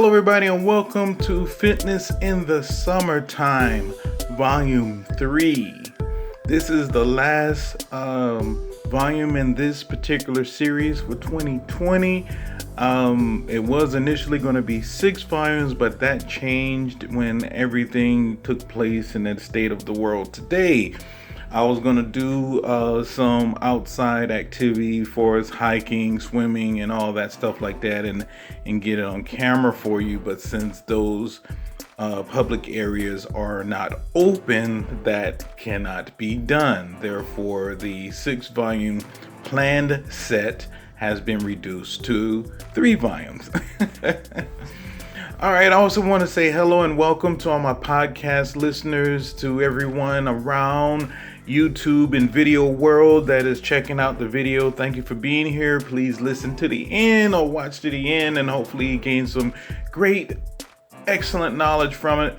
everybody, and welcome to Fitness in the Summertime, Volume 3. This is the last volume in this particular series for 2020. It was initially going to be 6 volumes, but that changed when everything took place in the state of the world today. I was going to do some outside activity for us, hiking, swimming, and all that stuff like that, and get it on camera for you. But since those public areas are not open, that cannot be done. Therefore, the 6-volume planned set has been reduced to 3 volumes. All right, I also want to say hello and welcome to all my podcast listeners, to everyone around YouTube and video world that is checking out the video. Thank you for being here. Please listen to the end or watch to the end and hopefully gain some great, excellent knowledge from it.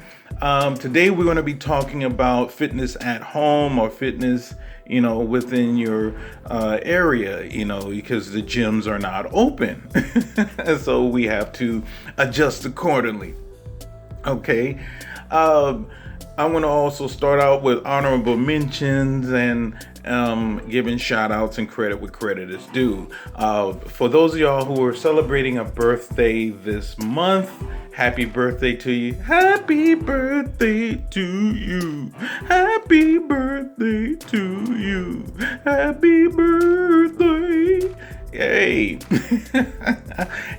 Today we're going to be talking about fitness at home or fitness, within your area, because the gyms are not open. So we have to adjust accordingly. Okay. I want to also start out with honorable mentions and giving shout outs and credit where credit is due. For those of y'all who are celebrating a birthday this month, happy birthday to you. Happy birthday to you. Happy birthday to you. Happy birthday. Yay.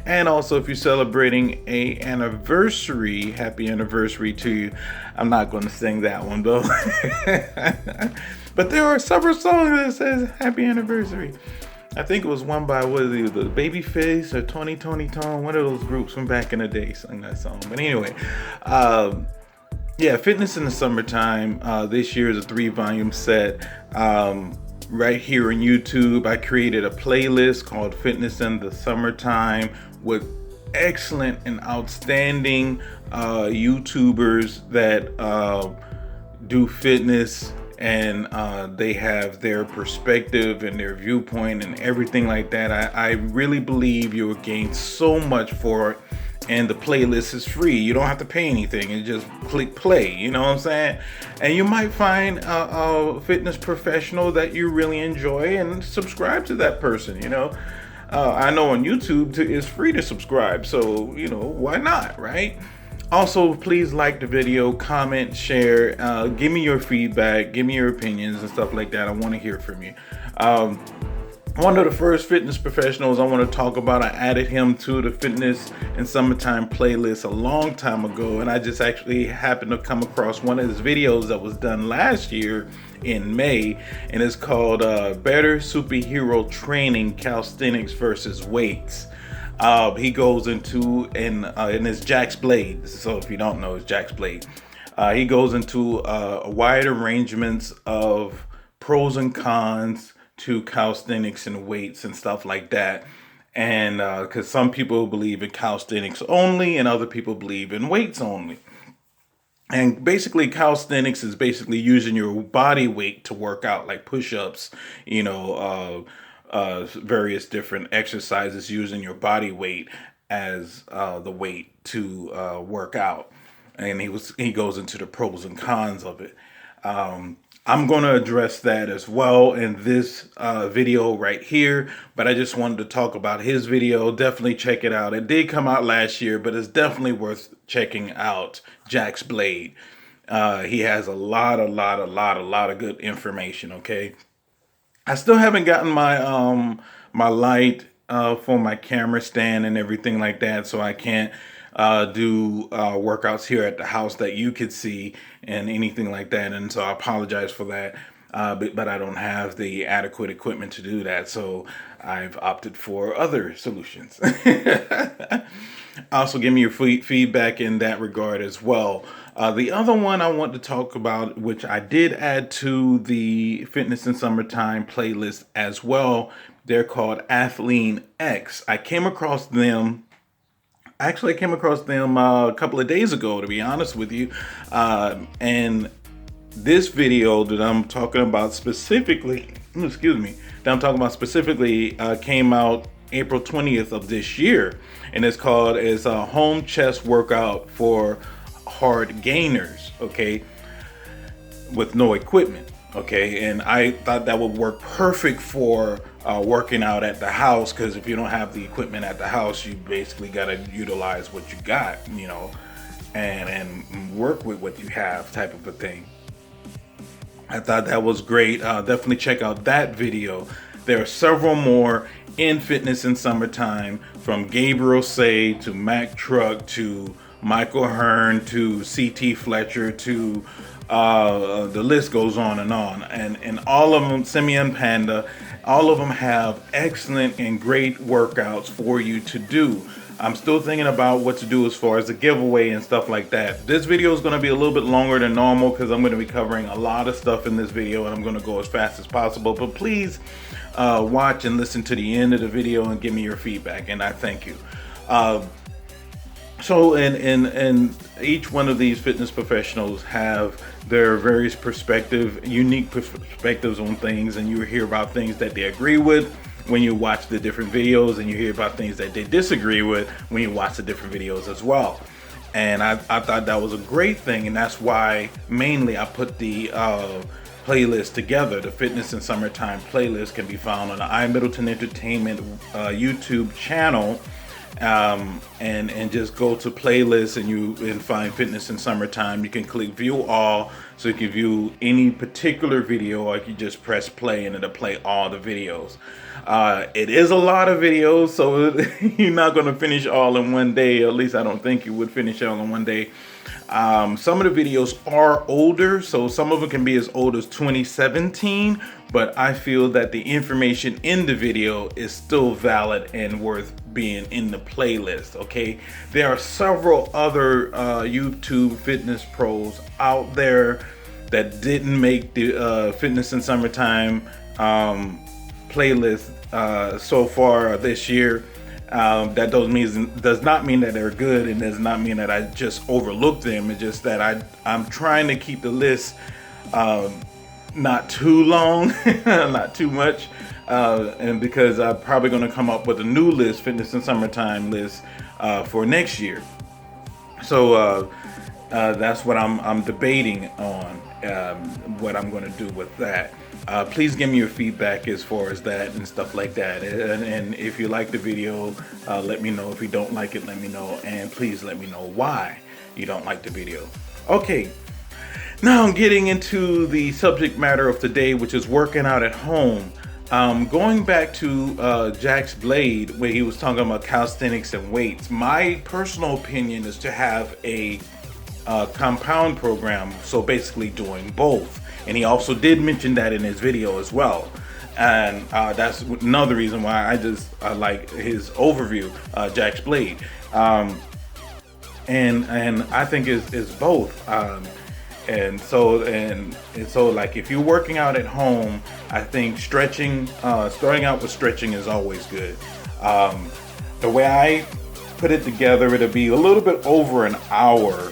And also, if you're celebrating a anniversary, happy anniversary to you. I'm not going to sing that one though. But there are several songs that says happy anniversary. I think it was one by the Babyface or Tony Tone, one of those groups from back in the day sang that song. But anyway, Fitness in the Summertime. This year is a 3-volume set. Right here on YouTube, I created a playlist called Fitness in the Summertime with excellent and outstanding YouTubers that do fitness, and they have their perspective and their viewpoint and everything like that. I really believe you'll gain so much for it. And the playlist is free. You don't have to pay anything. You just click play, you know what I'm saying? And you might find a fitness professional that you really enjoy and subscribe to that person, I know on YouTube it's free to subscribe, so, why not, right? Also, please like the video, comment, share, give me your feedback, give me your opinions and stuff like that. I want to hear from you. One of the first fitness professionals I want to talk about, I added him to the Fitness and Summertime playlist a long time ago, and I just actually happened to come across one of his videos that was done last year in May, and it's called Better Superhero Training, Calisthenics versus Weights. He goes into, and it's Jack's Blade, so if you don't know, it's Jack's Blade. He goes into a wide arrangements of pros and cons to calisthenics and weights and stuff like that. And because some people believe in calisthenics only and other people believe in weights only. And basically calisthenics is basically using your body weight to work out, like push-ups, various different exercises using your body weight as the weight to work out. And he goes into the pros and cons of it. I'm going to address that as well in this video right here, but I just wanted to talk about his video. Definitely check it out. It did come out last year, but it's definitely worth checking out. Jack's Blade. He has a lot of good information. Okay. I still haven't gotten my my light for my camera stand and everything like that, so I can't do workouts here at the house that you could see and anything like that, and so I apologize for that, but I don't have the adequate equipment to do that, so I've opted for other solutions. Also, give me your feedback in that regard as well. The other one I want to talk about, which I did add to the Fitness in Summertime playlist as well, they're called Athlean X. I came across them a couple of days ago, to be honest with you. And this video that I'm talking about specifically came out April 20th of this year, and it's a home chest workout for hard gainers. Okay, with no equipment. Okay, and I thought that would work perfect for working out at the house, because if you don't have the equipment at the house, you basically got to utilize what you got, and work with what you have, type of a thing. I thought that was great. Definitely check out that video. There are several more in fitness in summertime, from Gabriel Say to Mac Truck to Michael Hearn to CT Fletcher to the list goes on, and all of them, Simeon Panda, all of them have excellent and great workouts for you to do. I'm still thinking about what to do as far as the giveaway and stuff like that. This video is going to be a little bit longer than normal because I'm going to be covering a lot of stuff in this video, and I'm going to go as fast as possible. But please watch and listen to the end of the video and give me your feedback, and I thank you. So in each one of these fitness professionals have their various unique perspectives on things, and you hear about things that they agree with when you watch the different videos, and you hear about things that they disagree with when you watch the different videos as well. And I thought that was a great thing, and that's why mainly I put the playlist together. The Fitness in Summertime playlist can be found on the I Middleton Entertainment YouTube channel. And just go to playlists and find Fitness in Summertime. You can click view all, so you can view any particular video, or you can just press play and it'll play all the videos. It is a lot of videos, so you're not going to finish all in one day. At least I don't think you would finish all in one day. Some of the videos are older, so some of them can be as old as 2017, but I feel that the information in the video is still valid and worth being in the playlist. Okay, there are several other YouTube fitness pros out there that didn't make the Fitness in Summertime playlist so far this year. That does not mean that they're good, and does not mean that I just overlooked them. It's just that I'm trying to keep the list not too long, not too much, and because I'm probably going to come up with a new list, Fitness in Summertime list, for next year. So that's what I'm debating on, what I'm going to do with that. Please give me your feedback as far as that and stuff like that. And if you like the video, let me know. If you don't like it, let me know. And please let me know why you don't like the video. Okay, now I'm getting into the subject matter of today, which is working out at home. Going back to Jack's Blade, where he was talking about calisthenics and weights. My personal opinion is to have a compound program, so basically doing both. And he also did mention that in his video as well. And that's another reason why I like his overview, Jack's Blade. And I think is both. And so like, if you're working out at home, I think stretching, starting out with stretching is always good. The way I put it together, it'll be a little bit over an hour.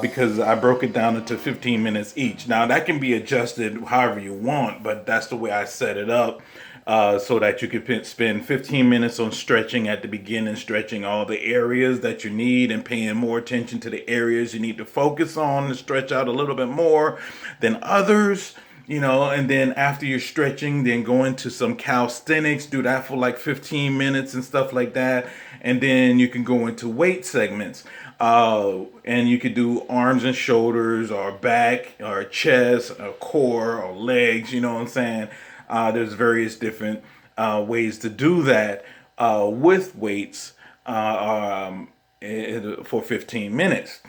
Because I broke it down into 15 minutes each. Now that can be adjusted however you want, but that's the way I set it up, so that you could spend 15 minutes on stretching at the beginning, stretching all the areas that you need and paying more attention to the areas you need to focus on and stretch out a little bit more than others. And then after you're stretching, then go into some calisthenics, do that for like 15 minutes and stuff like that. And then you can go into weight segments. And you could do arms and shoulders, or back, or chest, or core, or legs, you know what I'm saying? There's various different ways to do that with weights for 15 minutes.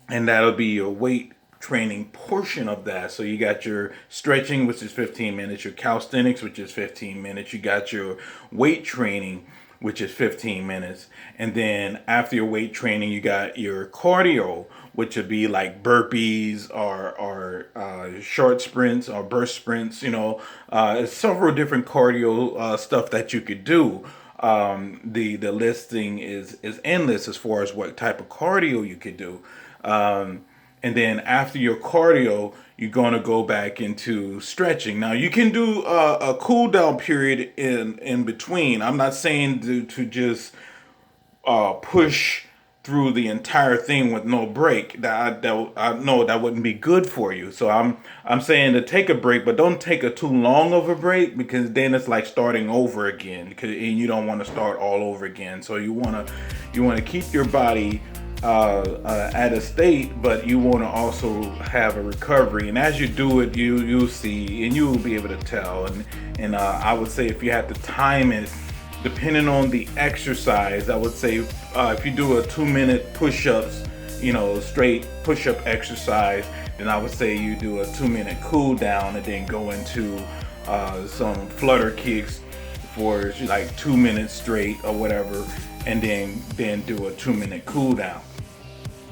And that'll be your weight training portion of that. So you got your stretching, which is 15 minutes, your calisthenics, which is 15 minutes, you got your weight training, which is 15 minutes. And then after your weight training, you got your cardio, which would be like burpees or short sprints or burst sprints. Several different cardio stuff that you could do. The listing is endless as far as what type of cardio you could do. And then after your cardio, you're going to go back into stretching. Now you can do a cool down period in between. I'm not saying to just push through the entire thing with no break. I know that wouldn't be good for you. So I'm saying to take a break, but don't take a too long of a break, because then it's like starting over again. And you don't want to start all over again. So you want to keep your body at a state, but you want to also have a recovery. And as you do it, you'll see, and you'll be able to tell. And I would say, if you had to time it, depending on the exercise, I would say if you do a 2-minute push-ups, straight push-up exercise, then I would say you do a 2-minute cool down and then go into some flutter kicks for like 2 minutes straight or whatever, and then do a 2-minute cool down.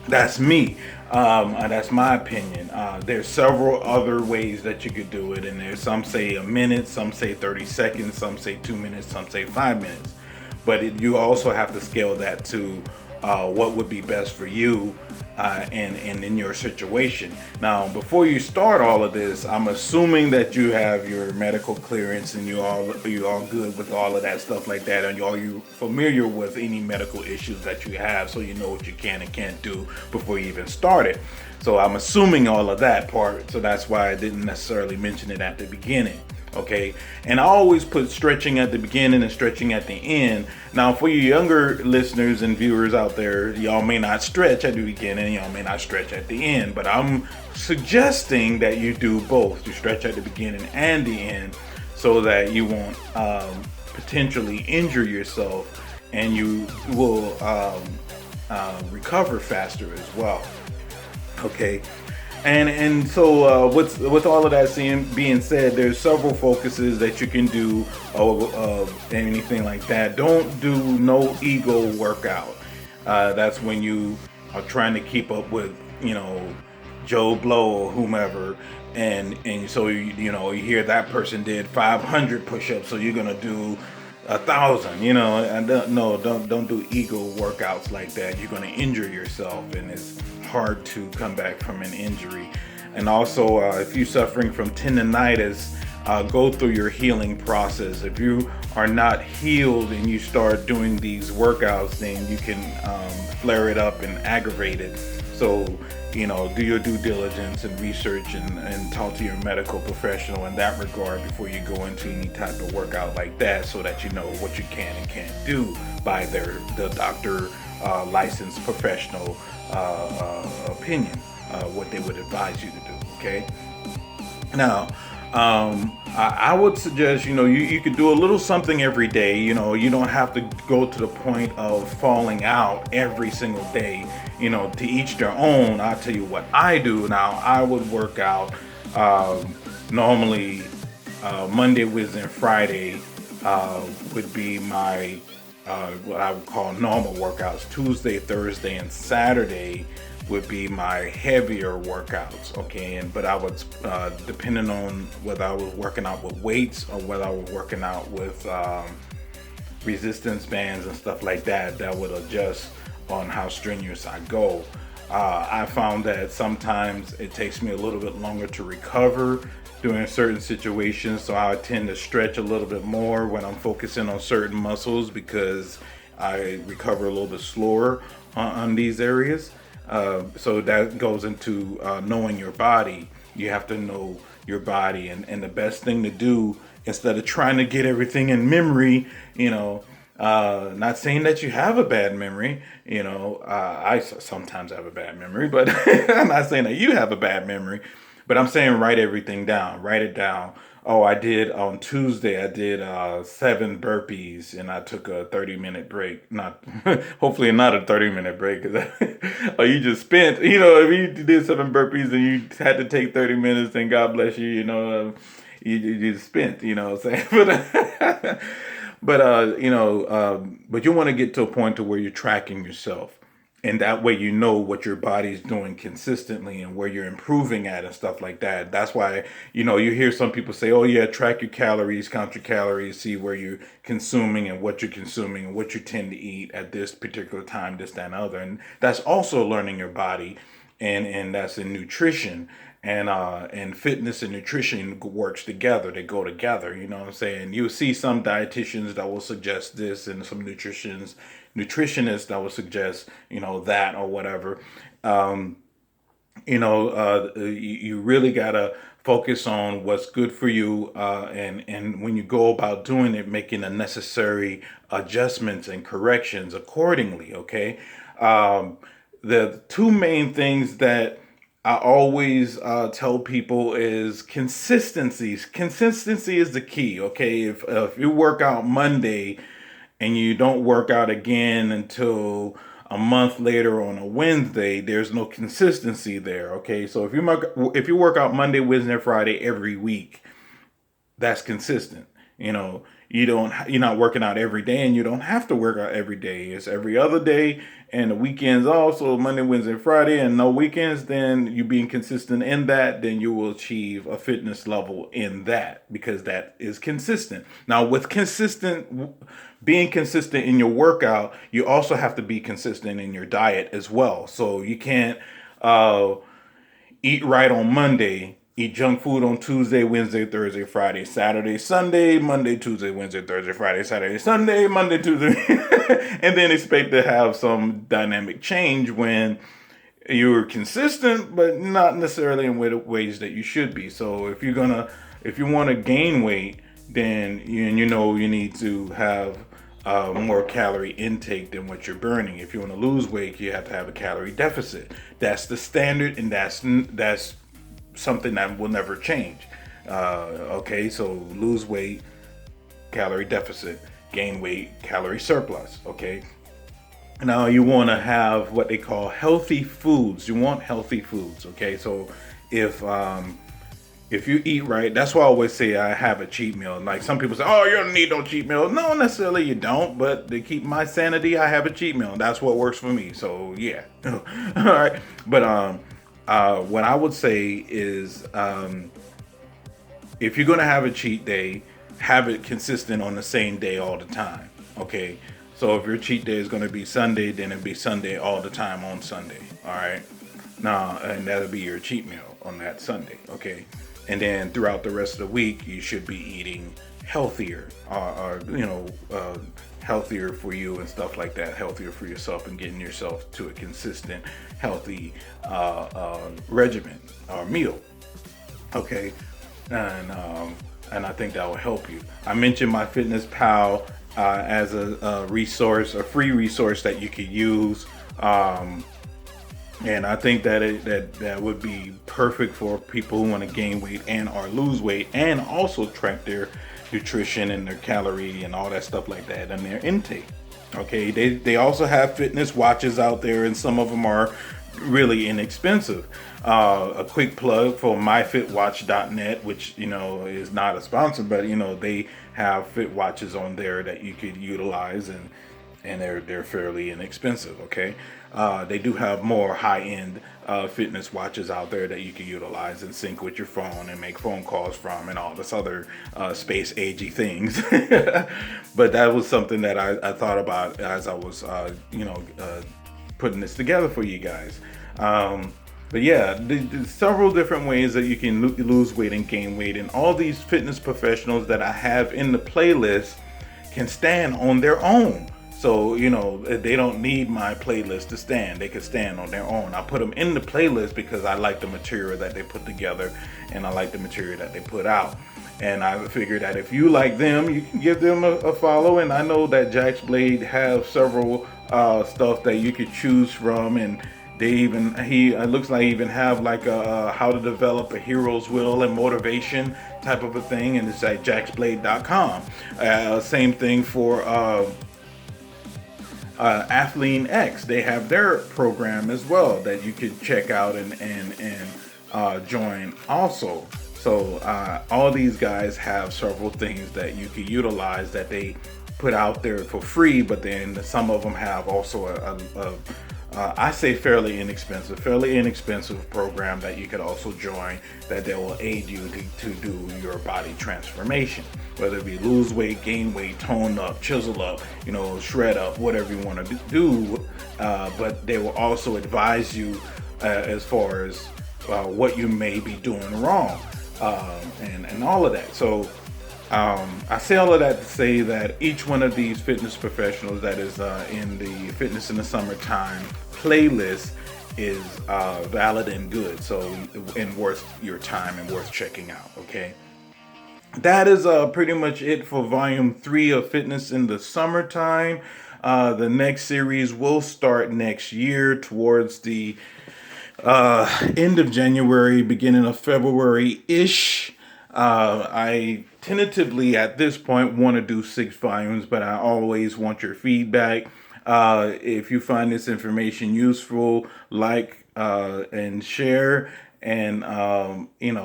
That's me. That's my opinion. There's several other ways that you could do it, and there's some say a minute, some say 30 seconds, some say 2 minutes, some say 5 minutes. But you also have to scale that to what would be best for you and in your situation. Now, before you start all of this, I'm assuming that you have your medical clearance and you all good with all of that stuff like that, and are you familiar with any medical issues that you have, so you know what you can and can't do before you even start it. So I'm assuming all of that part, so that's why I didn't necessarily mention it at the beginning. Okay, and I always put stretching at the beginning and stretching at the end. Now, for you younger listeners and viewers out there, y'all may not stretch at the beginning, y'all may not stretch at the end, but I'm suggesting that you do both. You stretch at the beginning and the end, so that you won't potentially injure yourself, and you will recover faster as well. Okay. And so with all of that being said, there's several focuses that you can do of anything like that. Don't do no ego workout. That's when you are trying to keep up with Joe Blow or whomever, and so you hear that person did 500 push-ups, so you're gonna do 1,000. And don't do ego workouts like that. You're gonna injure yourself, and it's hard to come back from an injury. And also, if you're suffering from tendonitis, go through your healing process. If you are not healed and you start doing these workouts, then you can flare it up and aggravate it. So do your due diligence and research, and talk to your medical professional in that regard before you go into any type of workout like that, so that you know what you can and can't do by the doctor licensed professional opinion, what they would advise you to do. Okay. Now, I would suggest, you could do a little something every day. You don't have to go to the point of falling out every single day. To each their own. I'll tell you what I do. Now, I would work out normally Monday, Wednesday, and Friday would be my what I would call normal workouts. Tuesday, Thursday, and Saturday would be my heavier workouts. Okay, but I would depending on whether I was working out with weights or whether I was working out with resistance bands and stuff like that, that would adjust on how strenuous I go. I found that sometimes it takes me a little bit longer to recover during certain situations, so I tend to stretch a little bit more when I'm focusing on certain muscles, because I recover a little bit slower on these areas. So that goes into knowing your body. You have to know your body, and the best thing to do, instead of trying to get everything in memory, not saying that you have a bad memory, I sometimes have a bad memory, but I'm not saying that you have a bad memory, but I'm saying write everything down, write it down. Oh, I did on Tuesday, I did 7 burpees, and I took a 30-minute break. Not, hopefully not a 30-minute break, or you just spent, if you did 7 burpees and you had to take 30 minutes, then God bless you, you just spent, what I'm saying? But you want to get to a point to where you're tracking yourself. And that way you know what your body's doing consistently and where you're improving at and stuff like that. That's why, you hear some people say, oh yeah, track your calories, count your calories, see where you're consuming and what you're consuming and what you tend to eat at this particular time, this, that, and other. And that's also learning your body and that's in nutrition. And fitness and nutrition works together. They go together. You know what I'm saying? You'll see some dietitians that will suggest this, and some nutritionists that will suggest that or whatever. Um, you really gotta focus on what's good for you, and when you go about doing it, making the necessary adjustments and corrections accordingly. Okay. Um, the two main things that I always tell people is consistency. Consistency is the key. Okay, if you work out Monday and you don't work out again until a month later on a Wednesday, there's no consistency there. Okay, so if you work out Monday, Wednesday, and Friday every week, that's consistent. You're not working out every day, and you don't have to work out every day. It's every other day, and the weekends also Monday, Wednesday, Friday, and no weekends. Then you being consistent in that, then you will achieve a fitness level in that, because that is consistent. Now, with being consistent in your workout, you also have to be consistent in your diet as well. So you can't uh, eat right on Monday, eat junk food on Tuesday, Wednesday, Thursday, Friday, Saturday, Sunday, Monday, Tuesday, Wednesday, Thursday, Friday, Saturday, Sunday, Monday, Tuesday, and then expect to have some dynamic change when you're consistent, but not necessarily in ways that you should be. So if you want to gain weight, then you need to have more calorie intake than what you're burning. If you want to lose weight, you have to have a calorie deficit. That's the standard, and that's something that will never change. Okay, so lose weight, calorie deficit; gain weight, calorie surplus. Okay. Now you want to have what they call healthy foods. You want healthy foods. Okay, so if you eat right, that's why I always say I have a cheat meal. Like some people say, "Oh, you don't need no cheat meal." No, necessarily you don't, but to keep my sanity, I have a cheat meal. That's what works for me. So yeah, all right. But what I would say is, if you're gonna have a cheat day, have it consistent on the same day all the time. Okay. So if your cheat day is gonna be Sunday, then it'll be Sunday all the time on Sunday. All right. Now, and that'll be your cheat meal on that Sunday. Okay. And then throughout the rest of the week, you should be eating healthier, healthier for you and stuff like that, healthier for yourself, and getting yourself to a consistent, healthy regimen or meal. Okay, and I think that will help you. I mentioned my Fitness Pal as a resource, a free resource that you could use. And I think that would be perfect for people who want to gain weight and or lose weight, and also track their nutrition and their calorie and all that stuff like that, and their intake. Okay, they also have fitness watches out there, and some of them are really inexpensive. A quick plug for myfitwatch.net, which is not a sponsor, but they have fit watches on there that you could utilize, and they're fairly inexpensive. Okay, they do have more high-end fitness watches out there that you can utilize and sync with your phone and make phone calls from, and all this other space agey things. But that was something that I thought about as I was putting this together for you guys. But yeah, there's several different ways that you can lose weight and gain weight, and all these fitness professionals that I have in the playlist can stand on their own. So, they don't need my playlist to stand. They can stand on their own. I put them in the playlist because I like the material that they put together, and I like the material that they put out. And I figured that if you like them, you can give them a follow. And I know that Jack's Blade have several stuff that you could choose from, and it looks like he even have like a how to develop a hero's will and motivation type of a thing, and it's at jacksblade.com. Same thing for Athlean X. They have their program as well that you could check out and join also. So all these guys have several things that you can utilize that they put out there for free, but then some of them have also I say fairly inexpensive program that you could also join, that they will aid you to do your body transformation, whether it be lose weight, gain weight, tone up, chisel up, shred up, whatever you want to do. But they will also advise you as far as what you may be doing wrong, and all of that. So I say all of that to say that each one of these fitness professionals that is in the Fitness in the Summertime playlist is valid and good, so and worth your time and worth checking out. Okay, that is pretty much it for volume 3 of Fitness in the Summertime. The next series will start next year towards the end of January, beginning of February ish. I tentatively at this point want to do 6 volumes, but I always want your feedback. If you find this information useful, like and share, and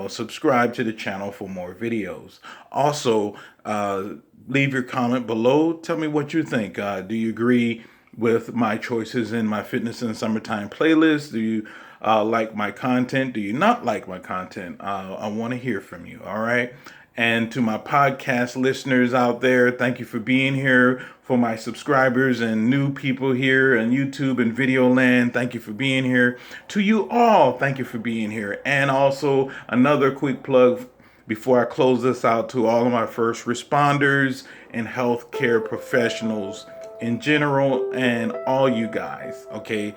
subscribe to the channel for more videos. Also, leave your comment below. Tell me what you think. Do you agree with my choices in my Fitness in the Summertime playlist? Do you like my content? Do you not like my content? I want to hear from you. All right. And to my podcast listeners out there, thank you for being here. For my subscribers and new people here on YouTube and Video Land, thank you for being here. To you all, thank you for being here. And also another quick plug before I close this out to all of my first responders and healthcare professionals in general and all you guys. Okay.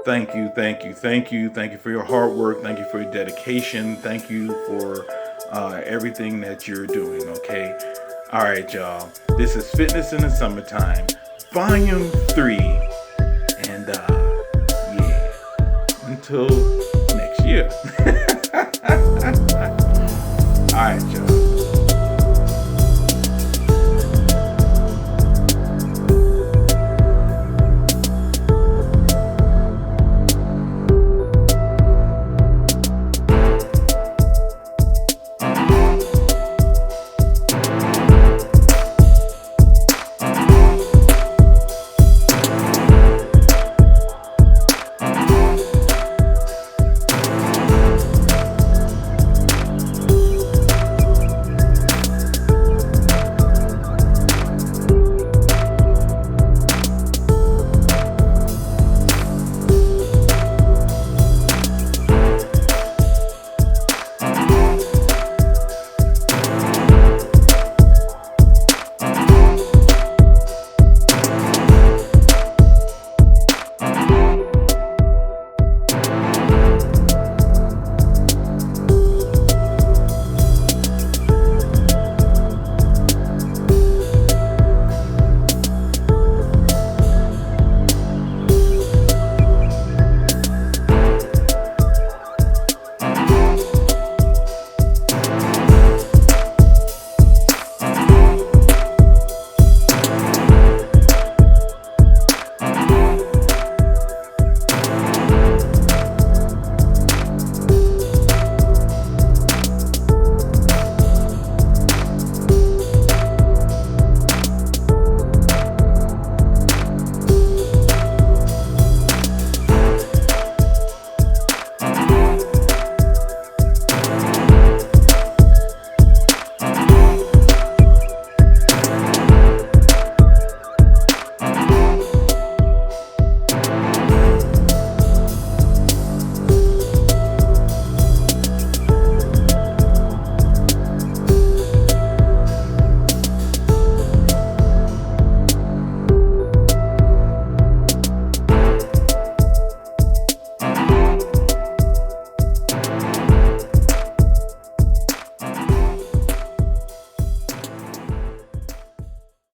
Thank you, thank you, thank you. Thank you for your hard work. Thank you for your dedication. Thank you for everything that you're doing, okay? All right, y'all. This is Fitness in the Summertime, Volume 3. And, yeah, until next year. All right, y'all.